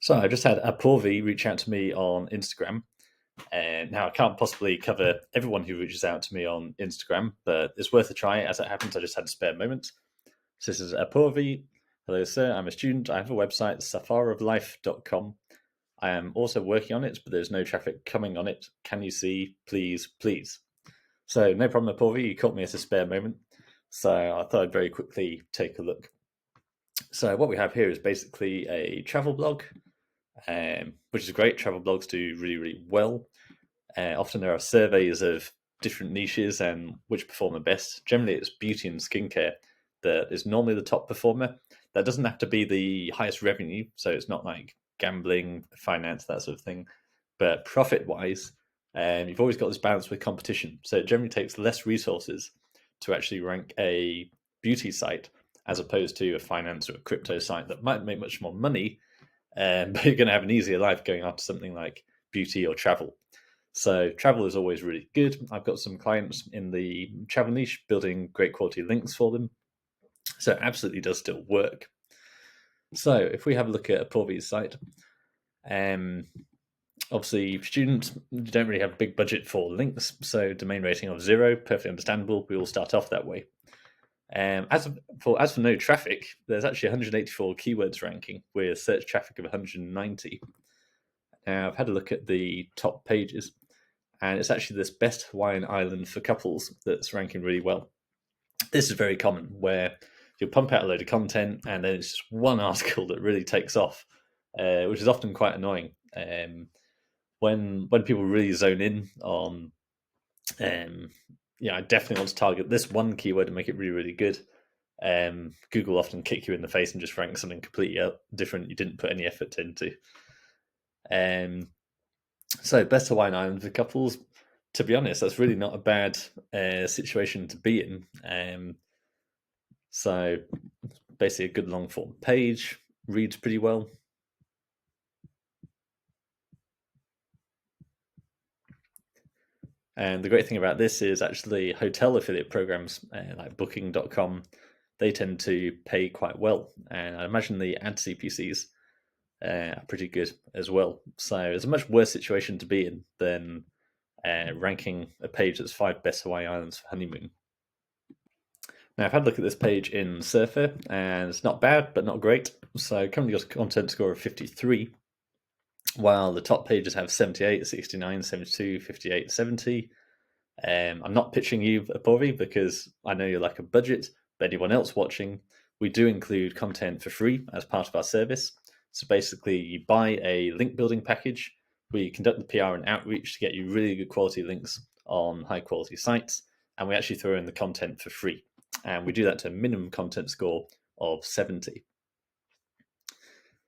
So I just had Apoorvi reach out to me on Instagram. And now I can't possibly cover everyone who reaches out to me on Instagram, but it's worth a try. As it happens, I just had a spare moment. So this is Apoorvi. Hello, sir. I'm a student. I have a website, safaroflife.com. I am also working on it, but there's no traffic coming on it. Can you see? Please, please. So no problem, Apoorvi. You caught me at a spare moment. So I thought I'd very quickly take a look. So what we have here is basically a travel blog, which is great. Travel blogs do really, really well. Often there are surveys of different niches and which perform the best. Generally, it's beauty and skincare that is normally the top performer. That doesn't have to be the highest revenue, so it's not like gambling, finance, that sort of thing. But profit-wise, you've always got this balance with competition. So it generally takes less resources to actually rank a beauty site as opposed to a finance or a crypto site that might make much more money, but you're going to have an easier life going after something like beauty or travel. So travel is always really good. I've got some clients in the travel niche building great quality links for them. So it absolutely does still work. So if we have a look at Apoorvi's site, obviously students don't really have a big budget for links, so domain rating of 0, perfectly understandable. We all start off that way. As for no traffic, there's actually 184 keywords ranking with search traffic of 190. Now I've had a look at the top pages, and it's actually this best Hawaiian Island for couples that's ranking really well. This is very common, where you'll pump out a load of content and then it's just one article that really takes off, which is often quite annoying. When people really zone in on, I definitely want to target this one keyword and make it really, really good. Google often kick you in the face and just rank something completely different you didn't put any effort into. So best Hawaiian Island for couples, to be honest, that's really not a bad situation to be in. So basically a good long form page, reads pretty well. And the great thing about this is actually hotel affiliate programs like Booking.com, they tend to pay quite well. And I imagine the ad CPCs are pretty good as well. So it's a much worse situation to be in than ranking a page that's 5 best Hawaii islands for honeymoon. Now I've had a look at this page in Surfer, and it's not bad, but not great. So currently got a content score of 53, while the top pages have 78, 69, 72, 58, 70. I'm not pitching you Apoorvi because I know you're like a budget, but anyone else watching, we do include content for free as part of our service. So basically, you buy a link building package. We conduct the PR and outreach to get you really good quality links on high quality sites, and we actually throw in the content for free. And we do that to a minimum content score of 70.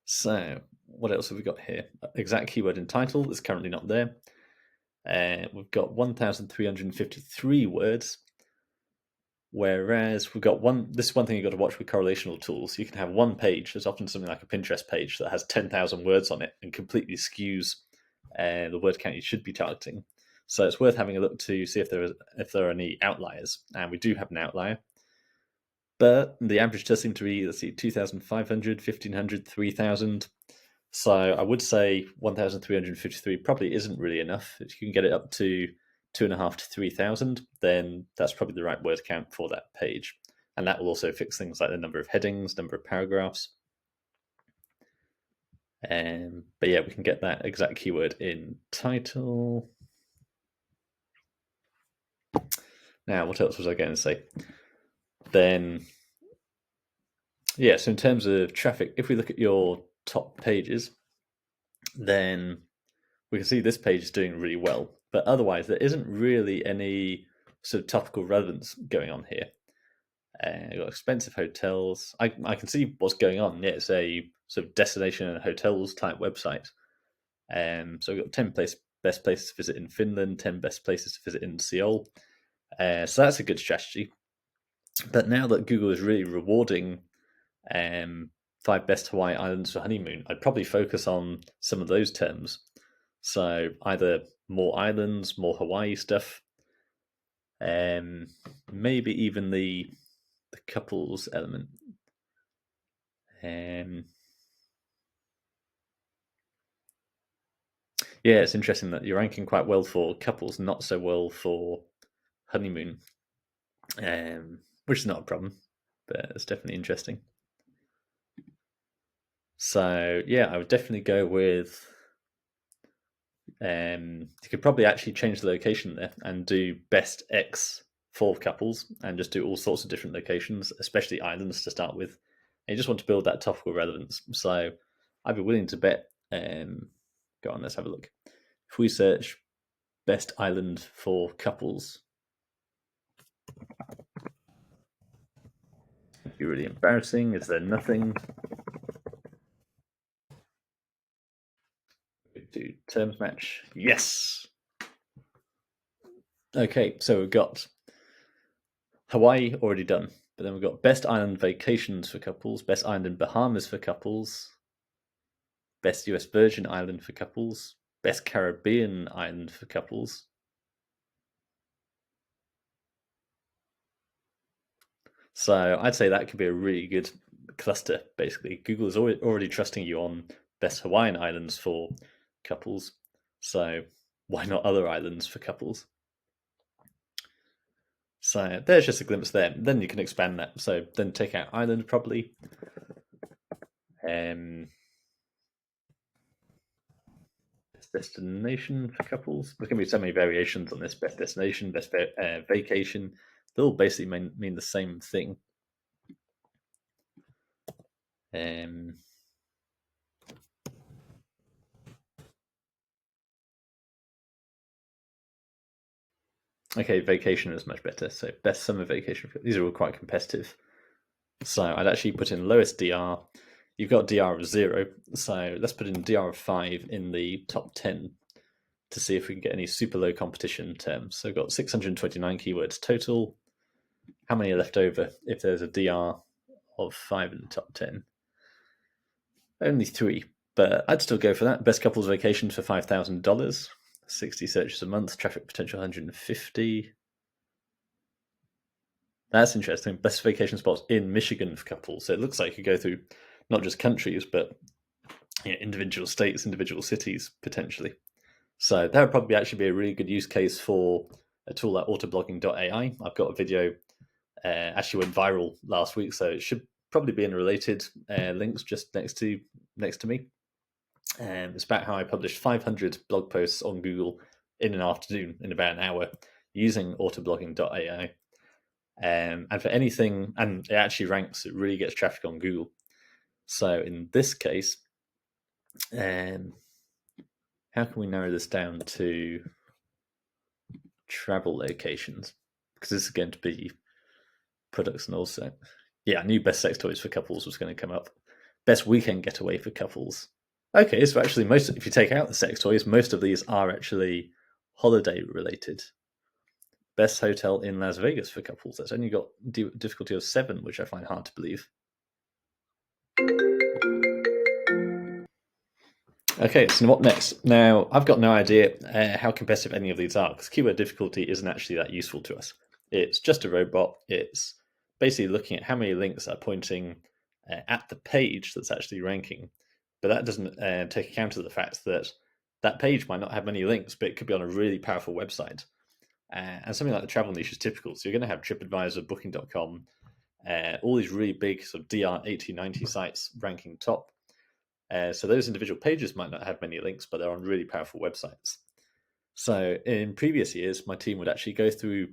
So what else have we got here? Exact keyword and title is currently not there. We've got 1,353 words, whereas we've got this is one thing you've got to watch with correlational tools. You can have one page, there's often something like a Pinterest page that has 10,000 words on it and completely skews the word count you should be targeting. So it's worth having a look to see if there are any outliers, and we do have an outlier. But the average does seem to be, 2,500, 1,500, 3,000. So I would say 1,353 probably isn't really enough. If you can get it up to 2,500 to 3,000, then that's probably the right word count for that page. And that will also fix things like the number of headings, number of paragraphs. But yeah, we can get that exact keyword in title. Now, what else was I going to say? Then, yeah, so in terms of traffic, if we look at your top pages, then we can see this page is doing really well. But otherwise, there isn't really any sort of topical relevance going on here. You've got expensive hotels. I can see what's going on. Yeah, it's a sort of destination and hotels type website. So we've got 10 best places to visit in Finland, 10 best places to visit in Seoul. So that's a good strategy. But now that Google is really rewarding 5 best Hawaii islands for honeymoon, I'd probably focus on some of those terms. So either more islands, more Hawaii stuff, maybe even the couples element. Yeah, it's interesting that you're ranking quite well for couples, not so well for honeymoon, which is not a problem, but it's definitely interesting. So yeah, I would definitely go with. You could probably actually change the location there and do best X for couples, and just do all sorts of different locations, especially islands to start with. And you just want to build that topical relevance. So I'd be willing to bet. Go on, let's have a look. If we search best island for couples, it'd be really embarrassing. Is there nothing? Do terms match? Yes. Okay, so we've got Hawaii already done, but then we've got best island vacations for couples, best island in Bahamas for couples, best US Virgin Island for couples, best Caribbean island for couples. So I'd say that could be a really good cluster, basically. Google is already trusting you on best Hawaiian islands for couples. So why not other islands for couples? So there's just a glimpse there. Then you can expand that. So then take out island probably. Best destination for couples. There's going to be so many variations on this. Best destination, best vacation. They all basically mean the same thing. Okay, vacation is much better. So best summer vacation. These are all quite competitive. So I'd actually put in lowest DR. You've got DR of 0. So let's put in DR of 5 in the top 10 to see if we can get any super low competition terms. So we've got 629 keywords total. How many are left over if there's a DR of 5 in the top 10? Only 3, but I'd still go for that. Best couples vacations for $5,000. 60 searches a month, traffic potential 150. That's interesting. Best vacation spots in Michigan for couples. So it looks like you go through not just countries, but individual states, individual cities, potentially. So that would probably actually be a really good use case for a tool like autoblogging.ai. I've got a video actually went viral last week, so it should probably be in related links just next to me. It's about how I published 500 blog posts on Google in an afternoon, in about an hour, using autoblogging.ai. And for anything, and it actually ranks, it really gets traffic on Google. So in this case, how can we narrow this down to travel locations? Because this is going to be products and also, yeah, I knew best sex toys for couples was going to come up. Best weekend getaway for couples. Okay, so actually, if you take out the sex toys, most of these are actually holiday related. Best hotel in Las Vegas for couples. That's only got difficulty of 7, which I find hard to believe. Okay, so what next? Now, I've got no idea how competitive any of these are, because keyword difficulty isn't actually that useful to us. It's just a robot. It's basically looking at how many links are pointing at the page that's actually ranking. But that doesn't take account of the fact that that page might not have many links, but it could be on a really powerful website. And something like the travel niche is typical. So you're going to have TripAdvisor, Booking.com, all these really big sort of DR 80, 90 sites ranking top. So those individual pages might not have many links, but they're on really powerful websites. So in previous years, my team would actually go through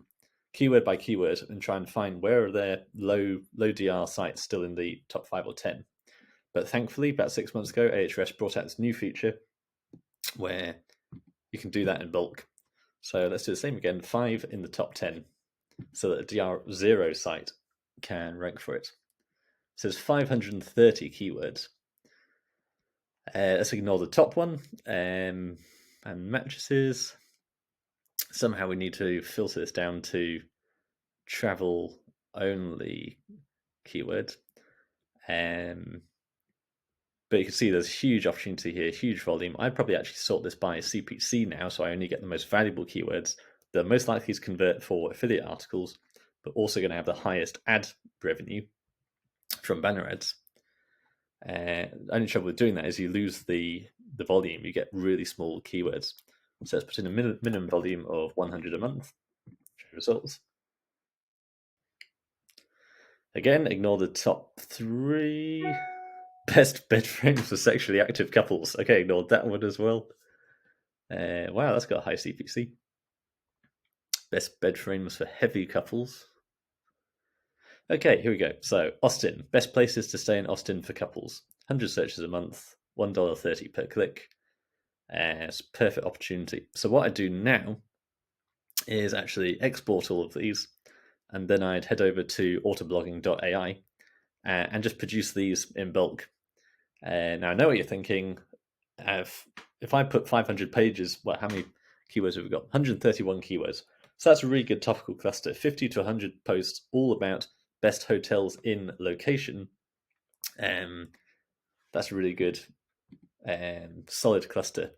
keyword by keyword and try and find where are there low DR sites still in the top 5 or 10. But thankfully, about 6 months ago, Ahrefs brought out this new feature where you can do that in bulk. So let's do the same again, 5 in the top 10, so that a DR0 site can rank for it. So there's 530 keywords. Let's ignore the top one, and mattresses. Somehow we need to filter this down to travel only keyword. But you can see there's huge opportunity here, huge volume. I'd probably actually sort this by CPC now, so I only get the most valuable keywords that are most likely to convert for affiliate articles, but also going to have the highest ad revenue from banner ads. Only trouble with doing that is you lose the the volume, you get really small keywords. So let's put in a minimum volume of 100 a month. Show results. Again, ignore the top 3. Best bed frames for sexually active couples. Okay, ignored that one as well. Wow, that's got a high CPC. Best bed frames for heavy couples. Okay, here we go. So, Austin. Best places to stay in Austin for couples. 100 searches a month, $1.30 per click. It's a perfect opportunity. So what I do now is actually export all of these, and then I'd head over to autoblogging.ai and just produce these in bulk. Now, I know what you're thinking. If I put 500 pages, well, how many keywords have we got? 131 keywords. So that's a really good topical cluster. 50 to 100 posts all about best hotels in location. That's a really good, solid cluster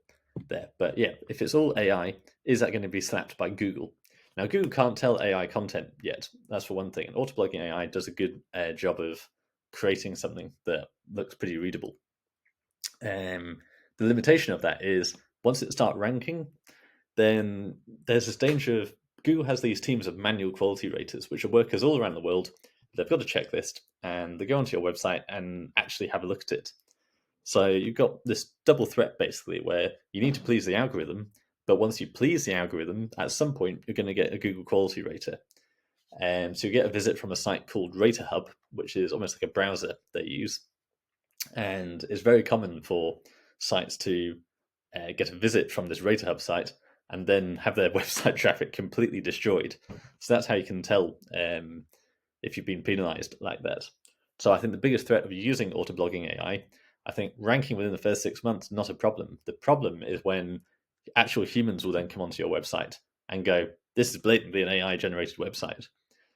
there. But yeah, if it's all AI, is that going to be slapped by Google? Now, Google can't tell AI content yet. That's for one thing. And Autoblogging AI does a good job of creating something that looks pretty readable. The limitation of that is once it starts ranking, then there's this danger of Google has these teams of manual quality raters, which are workers all around the world. They've got a checklist and they go onto your website and actually have a look at it. So you've got this double threat basically where you need to please the algorithm, but once you please the algorithm, at some point you're going to get a Google quality rater. So you get a visit from a site called Rater Hub, which is almost like a browser they use. And it's very common for sites to get a visit from this Rater Hub site and then have their website traffic completely destroyed. So that's how you can tell if you've been penalized like that. So I think the biggest threat of using autoblogging AI, I think ranking within the first 6 months, not a problem. The problem is when actual humans will then come onto your website and go, this is blatantly an AI generated website.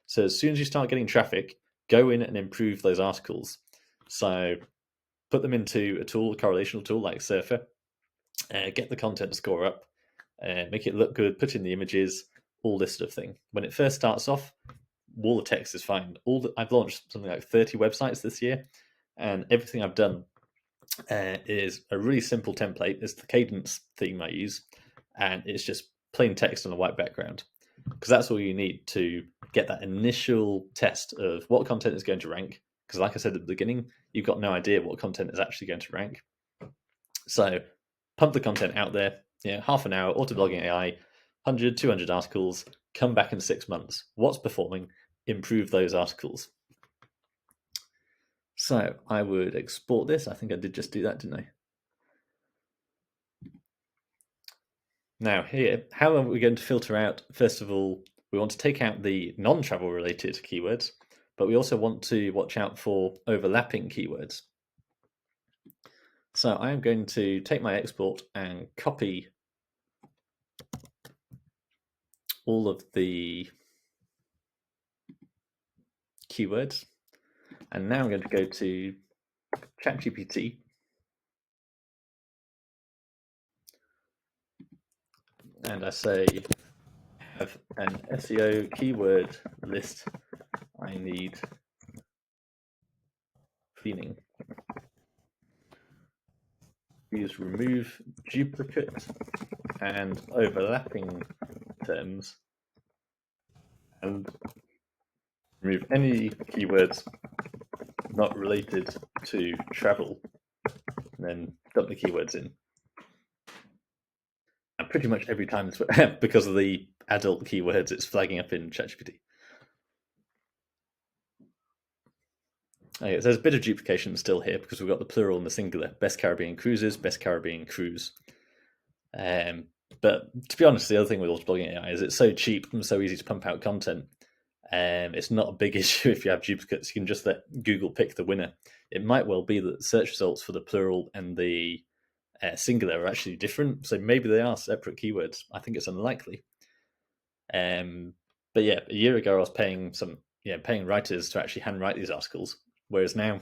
So as soon as you start getting traffic, go in and improve those articles. So put them into a tool, a correlational tool like Surfer, get the content score up, make it look good, put in the images, all this sort of thing. When it first starts off, all the text is fine. I've launched something like 30 websites this year, and everything I've done is a really simple template. It's the Cadence theme I use, and it's just plain text on a white background, because that's all you need to get that initial test of what content is going to rank. Because like I said at the beginning, you've got no idea what content is actually going to rank. So pump the content out there, half an hour, autoblogging AI, 100, 200 articles, come back in 6 months. What's performing? Improve those articles. So I would export this. I think I did just do that, didn't I? Now here, how are we going to filter out? First of all, we want to take out the non-travel related keywords, but we also want to watch out for overlapping keywords. So I'm going to take my export and copy all of the keywords. And now I'm going to go to ChatGPT and I say, have an SEO keyword list I need cleaning. Use remove duplicate and overlapping terms and remove any keywords not related to travel, and then dump the keywords in. And pretty much every time, because of the adult keywords, it's flagging up in ChatGPT. Okay, so there's a bit of duplication still here because we've got the plural and the singular. Best Caribbean cruises, best Caribbean cruise. But to be honest, the other thing with autoblogging AI is it's so cheap and so easy to pump out content. It's not a big issue if you have duplicates. You can just let Google pick the winner. It might well be that the search results for the plural and the singular are actually different. So maybe they are separate keywords. I think it's unlikely. But yeah, a year ago I was paying paying writers to actually handwrite these articles. Whereas now,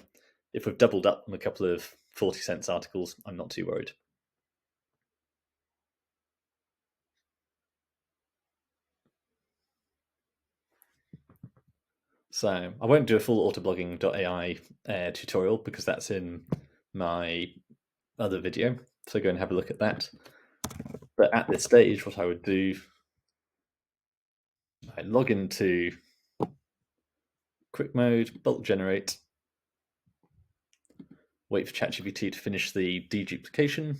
if we've doubled up on a couple of 40-cent articles, I'm not too worried. So I won't do a full autoblogging.ai tutorial because that's in my other video. So go and have a look at that. But at this stage, what I would do, I log into quick mode, bulk generate, wait for ChatGPT to finish the deduplication.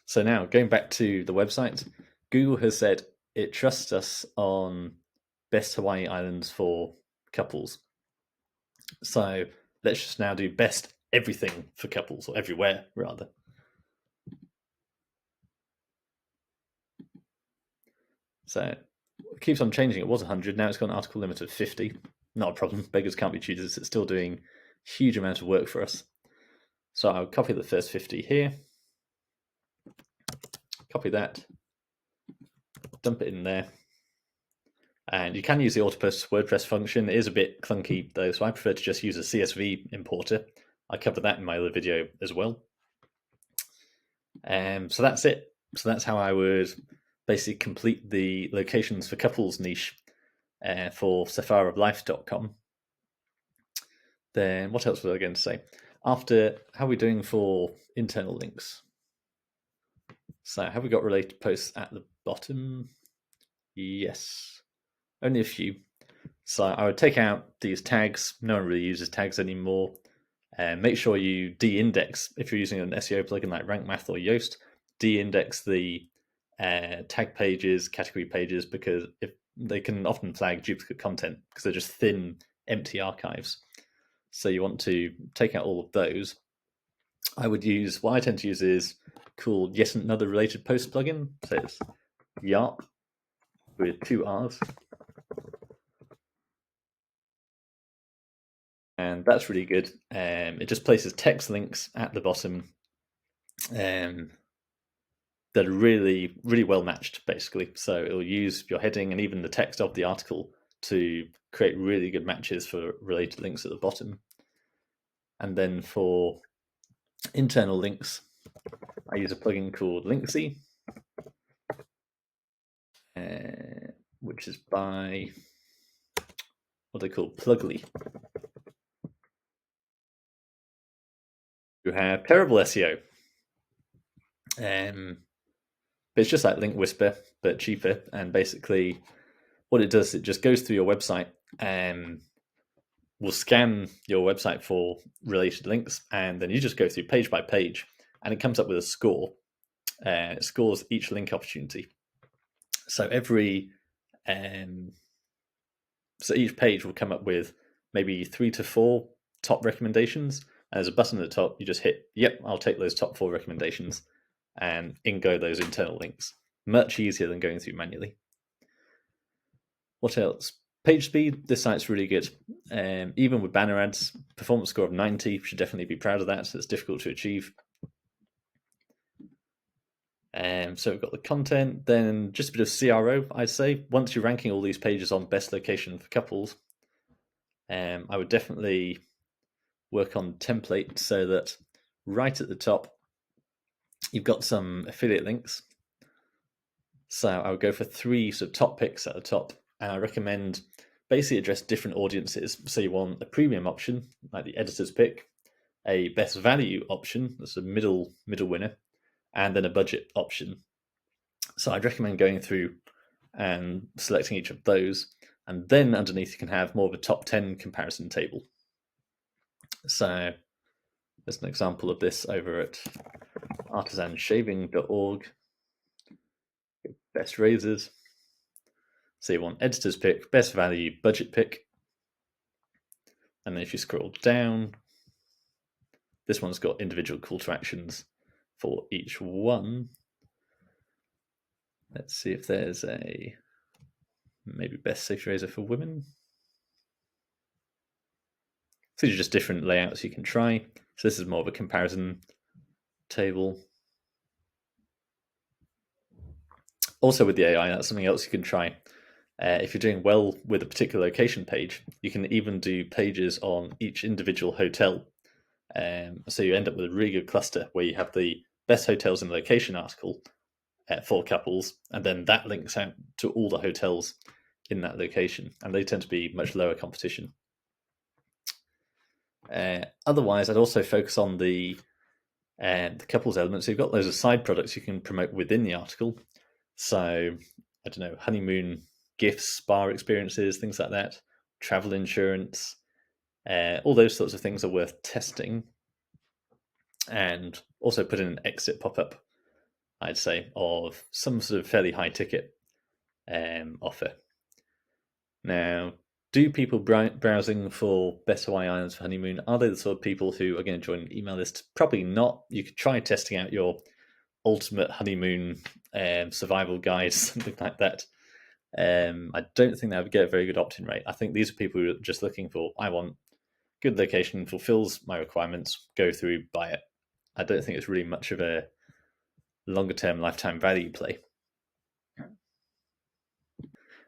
So now going back to the website, Google has said it trusts us on best Hawaii Islands for couples. So let's just now do best everything for couples, or everywhere rather. So it keeps on changing. It was 100, now it's got an article limit of 50. Not a problem, beggars can't be choosers. It's still doing a huge amount of work for us. So I'll copy the first 50 here, copy that, dump it in there. And you can use the Autopost WordPress function. It is a bit clunky though, so I prefer to just use a CSV importer. I covered that in my other video as well. So that's it. So that's how I would basically complete the locations for couples niche for safarilife.com. Then what else was I going to say? After, how are we doing for internal links? So have we got related posts at the bottom? Yes, only a few. So I would take out these tags. No one really uses tags anymore. And make sure you de-index, if you're using an SEO plugin like Rank Math or Yoast, de-index the tag pages, category pages, because if they can often flag duplicate content because they're just thin, empty archives. So you want to take out all of those. I would use, what I tend to use is called Yet Another Related Post plugin. So it's YARP with 2 R's. And that's really good. It just places text links at the bottom that are really, really well matched, basically. So it'll use your heading and even the text of the article to create really good matches for related links at the bottom. And then for internal links, I use a plugin called Linksy, which is by what they call Plugly, who have terrible SEO. But it's just like Link Whisper, but cheaper. And basically, what it does, it just goes through your website and will scan your website for related links, and then you just go through page by page, and it comes up with a score. It scores each link opportunity. So so each page will come up with maybe 3 to 4 top recommendations. And there's a button at the top. You just hit, yep, I'll take those top 4 recommendations, and in go those internal links. Much easier than going through manually. What else? Page speed. This site's really good. Even with banner ads, performance score of 90. Should definitely be proud of that. It's difficult to achieve. So we've got the content, then just a bit of CRO, I'd say. Once you're ranking all these pages on best location for couples, I would definitely work on template so that right at the top, you've got some affiliate links. So I would go for 3 sort of top picks at the top, and I recommend basically address different audiences. So you want a premium option, like the editor's pick, a best value option, that's a middle winner, and then a budget option. So I'd recommend going through and selecting each of those, and then underneath you can have more of a top 10 comparison table. So there's an example of this over at artisanshaving.org. Best razors. So you want editor's pick, best value, budget pick. And then if you scroll down, this one's got individual call to actions for each one. Let's see if there's a maybe best safety razor for women. So these are just different layouts you can try. So this is more of a comparison table. Also with the AI, that's something else you can try. If you're doing well with a particular location page, you can even do pages on each individual hotel. So you end up with a really good cluster where you have the best hotels in the location article for couples, and then that links out to all the hotels in that location, and they tend to be much lower competition. Otherwise, I'd also focus on the couples elements. So you've got loads of side products you can promote within the article. So, I don't know, honeymoon gifts, spa experiences, things like that, travel insurance, all those sorts of things are worth testing. And also put in an exit pop-up, I'd say, of some sort of fairly high ticket offer. Now, do people browsing for best Hawaii Islands for honeymoon, are they the sort of people who are going to join an email list? Probably not. You could try testing out your ultimate honeymoon survival guide, something like that. I don't think that would get a very good opt-in rate. I think these are people who are just looking for, I want good location, fulfills my requirements, go through, buy it. I don't think it's really much of a longer-term lifetime value play.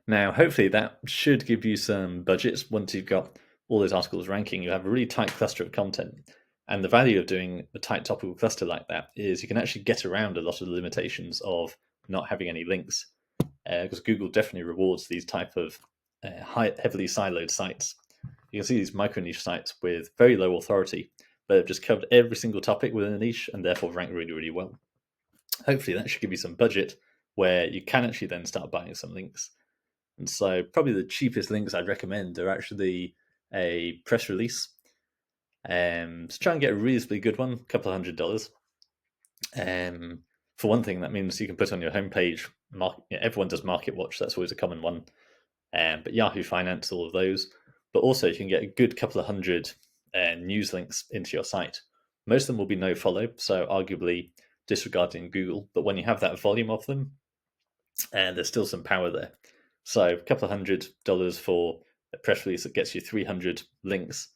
Now, hopefully that should give you some budgets. Once you've got all those articles ranking, you have a really tight cluster of content. And the value of doing a tight topical cluster like that is you can actually get around a lot of the limitations of not having any links, because Google definitely rewards these type of heavily siloed sites. You can see these micro niche sites with very low authority, but have just covered every single topic within a niche and therefore rank really, really well. Hopefully that should give you some budget where you can actually then start buying some links. And so probably the cheapest links I'd recommend are actually a press release. To try and get a reasonably good one, a couple of $100. For one thing, that means you can put on your homepage. Everyone does Market Watch, that's always a common one. But Yahoo Finance, all of those. But also you can get a good couple of hundred news links into your site. Most of them will be no follow, so arguably disregarding Google. But when you have that volume of them, there's still some power there. So a couple of $100 for a press release that gets you 300 links.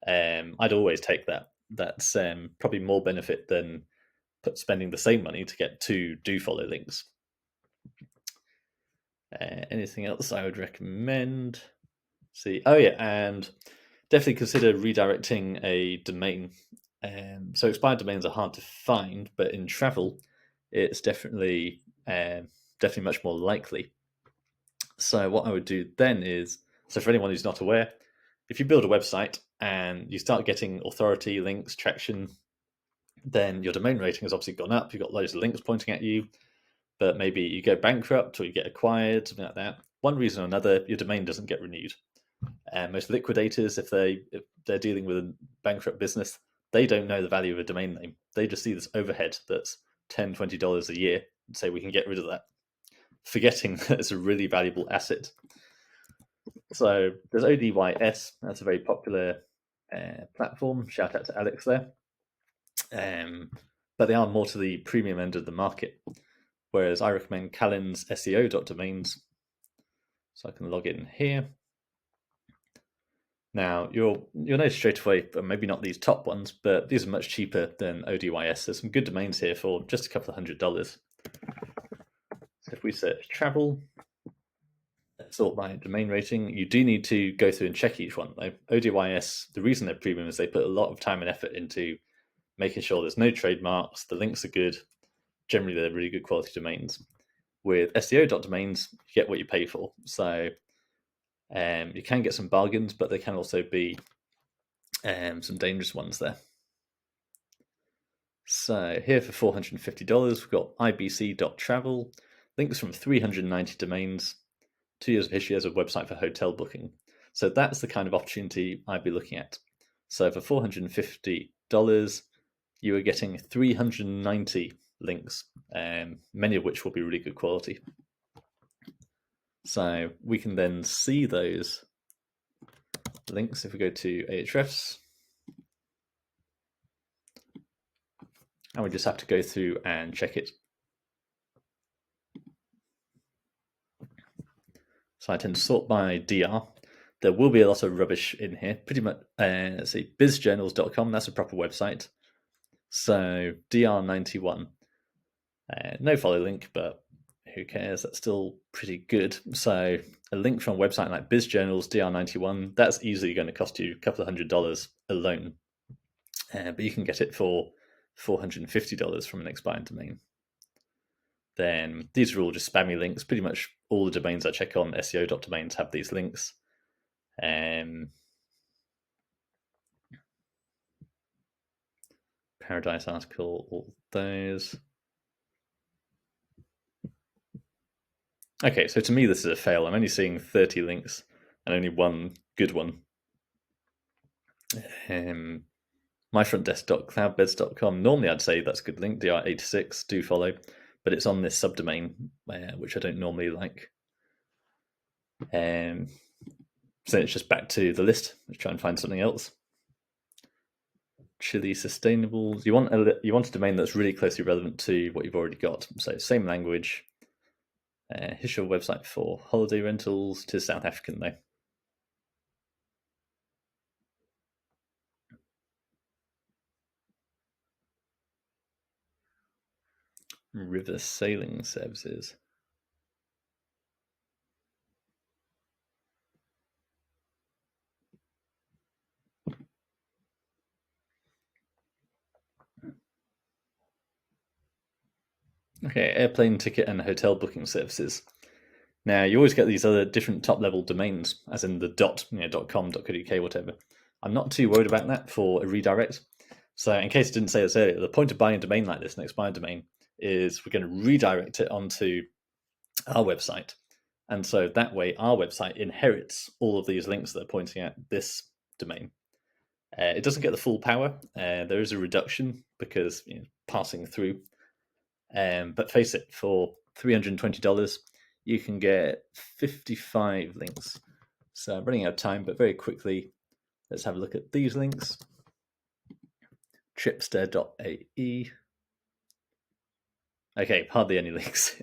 I'd always take that. That's probably more benefit than spending the same money to get 2 do follow links. Anything else I would recommend? And definitely consider redirecting a domain. So expired domains are hard to find, but in travel, it's definitely much more likely. So what I would do then is, so for anyone who's not aware, if you build a website and you start getting authority, links, traction, then your domain rating has obviously gone up. You've got loads of links pointing at you, but maybe you go bankrupt or you get acquired, something like that. One reason or another, your domain doesn't get renewed. Most liquidators, if they're dealing with a bankrupt business, they don't know the value of a domain name. They just see this overhead that's $10, $20 a year and say we can get rid of that, forgetting that it's a really valuable asset. So there's ODYS. That's a very popular platform. Shout out to Alex there. But they are more to the premium end of the market. Whereas I recommend Callan's SEO.domains. So I can log in here. Now you'll notice straight away, but maybe not these top ones, but these are much cheaper than ODYS. There's some good domains here for just a couple of $100. So if we search travel, sort by domain rating, you do need to go through and check each one. Like ODYS, the reason they're premium is they put a lot of time and effort into making sure there's no trademarks, the links are good. Generally, they're really good quality domains. With SEO.domains, you get what you pay for. So you can get some bargains, but there can also be some dangerous ones there. So here for $450, we've got ibc.travel, links from 390 domains, 2 years of history as a website for hotel booking. So that's the kind of opportunity I'd be looking at. So for $450, you are getting 390 links, many of which will be really good quality. So we can then see those links if we go to Ahrefs. And we just have to go through and check it. So I tend to sort by DR. There will be a lot of rubbish in here. Pretty much, let's see, bizjournals.com, that's a proper website. So DR91, no follow link, but who cares? That's still pretty good. So a link from a website like BizJournals DR91, that's easily going to cost you a couple of $100 alone. But you can get it for $450 from an expired domain. Then these are all just spammy links. Pretty much all the domains I check on SEO.domains have these links. Paradise article, all those. Okay, so to me this is a fail. I'm only seeing 30 links and only one good one. myfrontdesk.cloudbeds.com. Normally I'd say that's a good link, DR86, do follow, but it's on this subdomain, which I don't normally like. So it's just back to the list. Let's try and find something else. Chili Sustainables. You want a domain that's really closely relevant to what you've already got. So same language. Here's your website for holiday rentals. To South African though. River sailing services. Okay, airplane ticket and hotel booking services. Now you always get these other different top level domains, as in the .com, .co.uk, whatever. I'm not too worried about that for a redirect. So in case I didn't say this earlier, the point of buying a domain like this, an expired domain, is we're going to redirect it onto our website. And so that way our website inherits all of these links that are pointing at this domain. It doesn't get the full power. There is a reduction because passing through. But face it, for $320, you can get 55 links. So I'm running out of time, but very quickly, let's have a look at these links. Tripster.ae. Okay, hardly any links.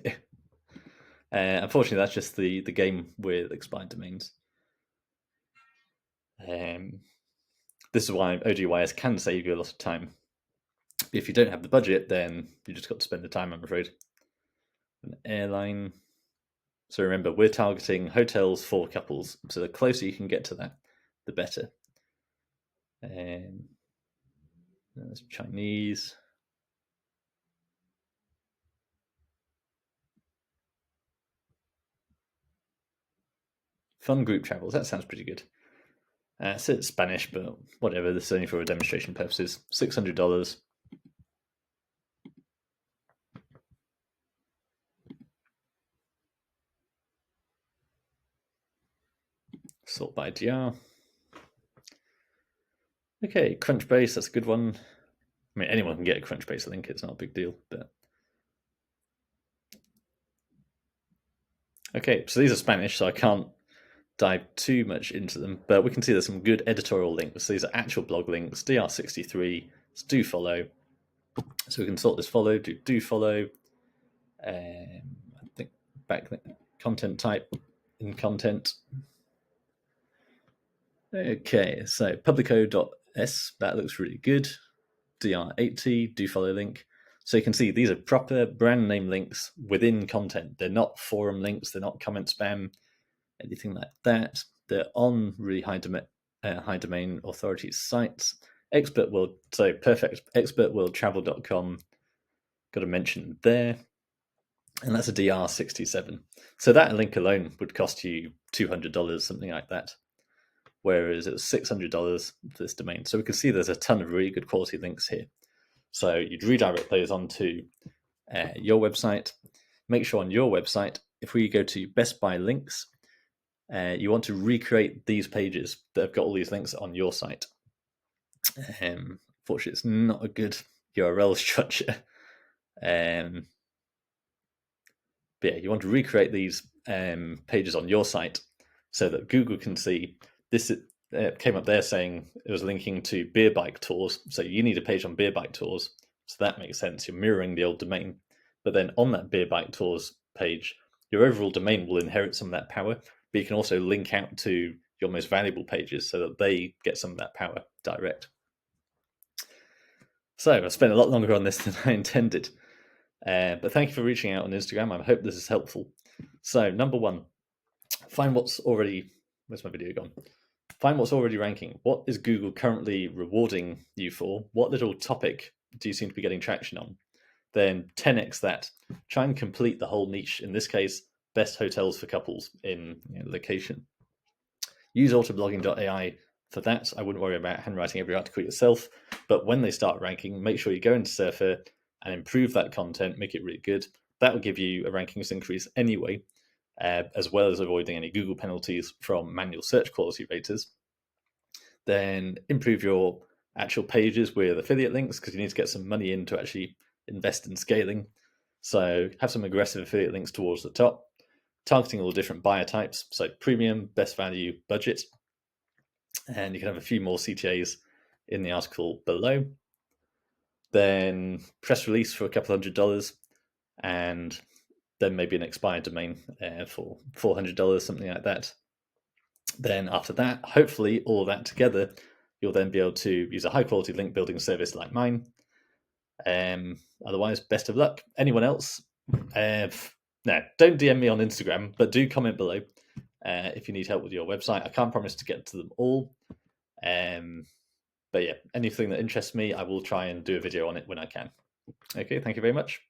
Unfortunately, that's just the game with expired domains. This is why OGYS can save you a lot of time. If you don't have the budget, then you just got to spend the time, I'm afraid. An airline. So remember, we're targeting hotels for couples. So the closer you can get to that, the better. There's Chinese. Fun group travels. That sounds pretty good. So it's Spanish, but whatever. This is only for demonstration purposes. $600. Sort by DR. Okay, Crunchbase, that's a good one. I mean, anyone can get a Crunchbase link. It's not a big deal, but okay. So these are Spanish, so I can't dive too much into them. But we can see there's some good editorial links. So these are actual blog links. DR63. Do follow. So we can sort this follow. Do follow. I think back content type in content. Okay, so publico.s, that looks really good. DR80, do follow link. So you can see these are proper brand name links within content. They're not forum links, they're not comment spam, anything like that. They're on really high domain authority sites. Expert World, so perfect. Expertworldtravel.com, got to mention there. And that's a DR67. So that link alone would cost you $200, something like that. Whereas it was $600 for this domain. So we can see there's a ton of really good quality links here. So you'd redirect those onto your website. Make sure on your website, if we go to Best Buy links, you want to recreate these pages that have got all these links on your site. Fortunately, it's not a good URL structure. But yeah, you want to recreate these pages on your site so that Google can see this. Came up there saying it was linking to beer bike tours. So you need a page on beer bike tours. So that makes sense. You're mirroring the old domain. But then on that beer bike tours page, your overall domain will inherit some of that power. But you can also link out to your most valuable pages so that they get some of that power direct. So I spent a lot longer on this than I intended. But thank you for reaching out on Instagram. I hope this is helpful. So number one, find what's already... Where's my video gone? Find what's already ranking. What is Google currently rewarding you for? What little topic do you seem to be getting traction on? Then 10x that. Try and complete the whole niche. In this case, best hotels for couples in location. Use autoblogging.ai For that, I wouldn't worry about handwriting every article yourself, but when they start ranking, make sure you go into Surfer and improve that content, make it really good. That will give you a rankings increase anyway, as well as avoiding any Google penalties from manual search quality raters. Then improve your actual pages with affiliate links, because you need to get some money in to actually invest in scaling. So have some aggressive affiliate links towards the top, targeting all the different buyer types, so premium, best value, budget. And you can have a few more CTAs in the article below. Then press release for a couple $100, and then maybe an expired domain for $400, something like that. Then after that, hopefully all of that together, you'll then be able to use a high quality link building service like mine. Otherwise, best of luck. Anyone else? No, don't DM me on Instagram, but do comment below if you need help with your website. I can't promise to get to them all. But yeah, anything that interests me, I will try and do a video on it when I can. Okay, thank you very much.